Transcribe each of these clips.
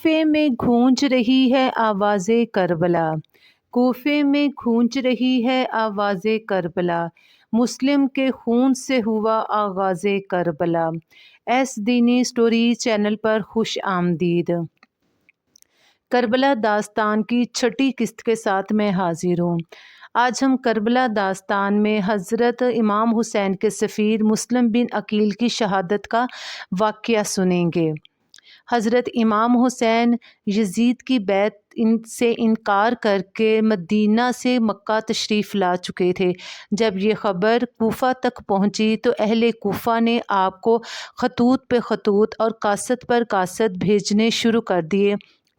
کوفے میں گونج رہی ہے آواز کربلا، کوفے میں گونج رہی ہے آواز کربلا، مسلم کے خون سے ہوا آغاز کربلا۔ ایس دینی سٹوری چینل پر خوش آمدید۔ کربلا داستان کی چھٹی قسط کے ساتھ میں حاضر ہوں۔ آج ہم کربلا داستان میں حضرت امام حسین کے سفیر مسلم بن عقیل کی شہادت کا واقعہ سنیں گے۔ حضرت امام حسین یزید کی بیعت سے انکار کر کے مدینہ سے مکہ تشریف لا چکے تھے۔ جب یہ خبر کوفہ تک پہنچی تو اہل کوفہ نے آپ کو خطوط پہ خطوط اور کاسٹ پر کاسٹ بھیجنے شروع کر دیے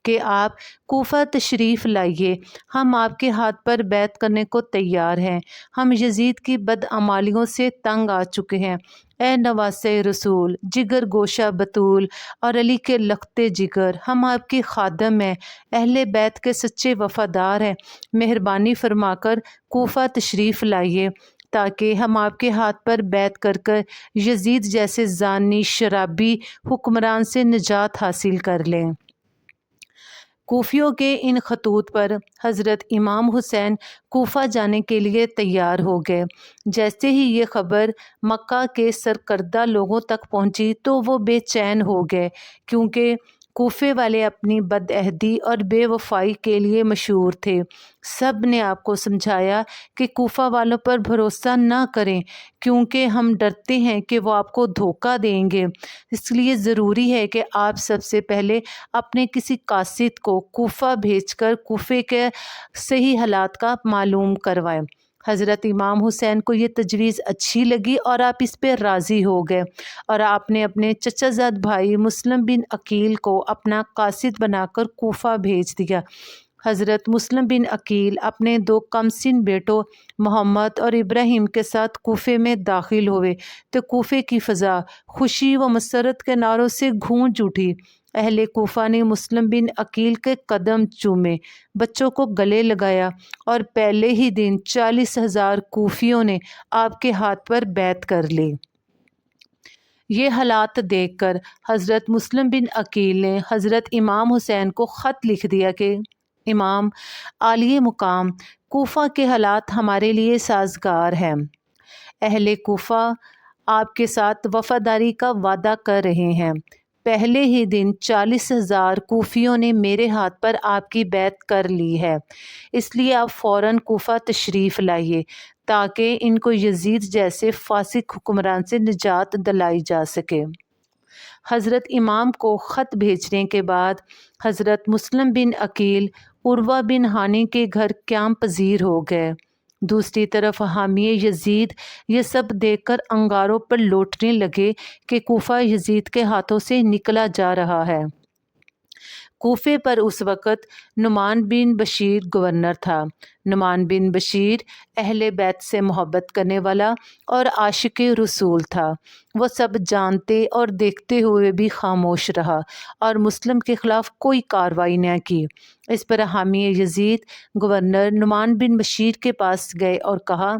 کہ آپ کوفہ تشریف لائیے، ہم آپ کے ہاتھ پر بیعت کرنے کو تیار ہیں، ہم یزید کی بدعمالیوں سے تنگ آ چکے ہیں۔ اے نواسے رسول، جگر گوشہ بطول اور علی کے لختے جگر، ہم آپ کے خادم ہیں، اہل بیت کے سچے وفادار ہیں، مہربانی فرما کر کوفہ تشریف لائیے تاکہ ہم آپ کے ہاتھ پر بیعت کر کر یزید جیسے زانی شرابی حکمران سے نجات حاصل کر لیں۔ کوفیوں کے ان خطوط پر حضرت امام حسین کوفہ جانے کے لیے تیار ہو گئے۔ جیسے ہی یہ خبر مکہ کے سرکردہ لوگوں تک پہنچی تو وہ بے چین ہو گئے، کیونکہ کوفے والے اپنی بدعہدی اور بے وفائی کے لیے مشہور تھے۔ سب نے آپ کو سمجھایا کہ کوفہ والوں پر بھروسہ نہ کریں، کیونکہ ہم ڈرتے ہیں کہ وہ آپ کو دھوکہ دیں گے، اس لیے ضروری ہے کہ آپ سب سے پہلے اپنے کسی قاصد کو کوفہ بھیج کر کوفے کے صحیح حالات کا معلوم کروائیں۔ حضرت امام حسین کو یہ تجویز اچھی لگی اور آپ اس پہ راضی ہو گئے، اور آپ نے اپنے چچا زاد بھائی مسلم بن عقیل کو اپنا قاصد بنا کر کوفہ بھیج دیا۔ حضرت مسلم بن عقیل اپنے دو کم سن بیٹوں محمد اور ابراہیم کے ساتھ کوفے میں داخل ہوئے تو کوفے کی فضا خوشی و مسرت کے نعروں سے گونج اٹھی۔ اہل کوفہ نے مسلم بن عقیل کے قدم چومے، بچوں کو گلے لگایا، اور پہلے ہی دن 40,000 کوفیوں نے آپ کے ہاتھ پر بیعت کر لی۔ یہ حالات دیکھ کر حضرت مسلم بن عقیل نے حضرت امام حسین کو خط لکھ دیا کہ امام عالی مقام، کوفہ کے حالات ہمارے لیے سازگار ہیں۔ اہل کوفہ آپ کے ساتھ وفاداری کا وعدہ کر رہے ہیں۔ پہلے ہی دن 40,000 کوفیوں نے میرے ہاتھ پر آپ کی بیعت کر لی ہے، اس لیے آپ فوراً کوفہ تشریف لائیے تاکہ ان کو یزید جیسے فاسق حکمران سے نجات دلائی جا سکے۔ حضرت امام کو خط بھیجنے کے بعد حضرت مسلم بن عقیل عروہ بن ہانی کے گھر قیام پذیر ہو گئے۔ دوسری طرف حامی یزید یہ سب دیکھ کر انگاروں پر لوٹنے لگے کہ کوفہ یزید کے ہاتھوں سے نکلا جا رہا ہے۔ کوفے پر اس وقت نعمان بن بشیر گورنر تھا۔ نعمان بن بشیر اہل بیت سے محبت کرنے والا اور عاشق رسول تھا۔ وہ سب جانتے اور دیکھتے ہوئے بھی خاموش رہا اور مسلم کے خلاف کوئی کارروائی نہ کی۔ اس پر حامی یزید گورنر نعمان بن بشیر کے پاس گئے اور کہا،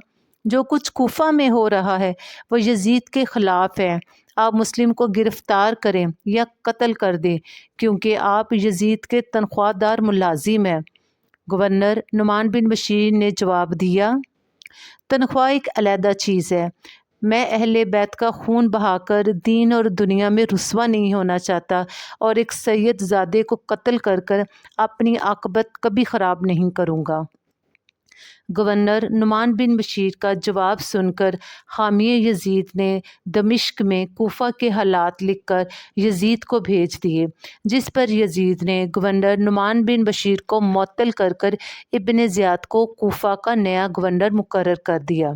جو کچھ کوفہ میں ہو رہا ہے وہ یزید کے خلاف ہے، آپ مسلم کو گرفتار کریں یا قتل کر دیں، کیونکہ آپ یزید کے تنخواہ دار ملازم ہیں۔ گورنر نعمان بن بشیر نے جواب دیا، تنخواہ ایک علیحدہ چیز ہے، میں اہل بیت کا خون بہا کر دین اور دنیا میں رسوا نہیں ہونا چاہتا، اور ایک سید زادے کو قتل کر کر اپنی عاقبت کبھی خراب نہیں کروں گا۔ گورنر نعمان بن بشیر کا جواب سن کر حامی یزید نے دمشق میں کوفہ کے حالات لکھ کر یزید کو بھیج دیے، جس پر یزید نے گورنر نعمان بن بشیر کو معطل کر کر ابن زیاد کو کوفہ کا نیا گورنر مقرر کر دیا۔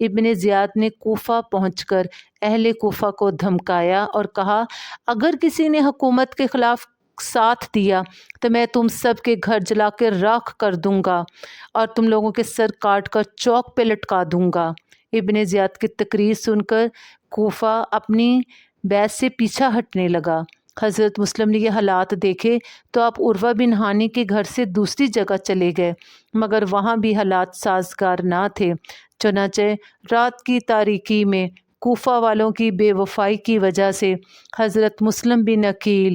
ابن زیاد نے کوفہ پہنچ کر اہل کوفہ کو دھمکایا اور کہا، اگر کسی نے حکومت کے خلاف ساتھ دیا تو میں تم سب کے گھر جلا کے راکھ کر دوں گا اور تم لوگوں کے سر کاٹ کر چوک پہ لٹکا دوں گا۔ ابن زیاد کی تقریر سن کر کوفہ اپنی بیعت سے پیچھا ہٹنے لگا۔ حضرت مسلم نے یہ حالات دیکھے تو آپ عروہ بن ہانی کے گھر سے دوسری جگہ چلے گئے، مگر وہاں بھی حالات سازگار نہ تھے۔ چنانچہ رات کی تاریکی میں کوفہ والوں کی بے وفائی کی وجہ سے حضرت مسلم بن عقیل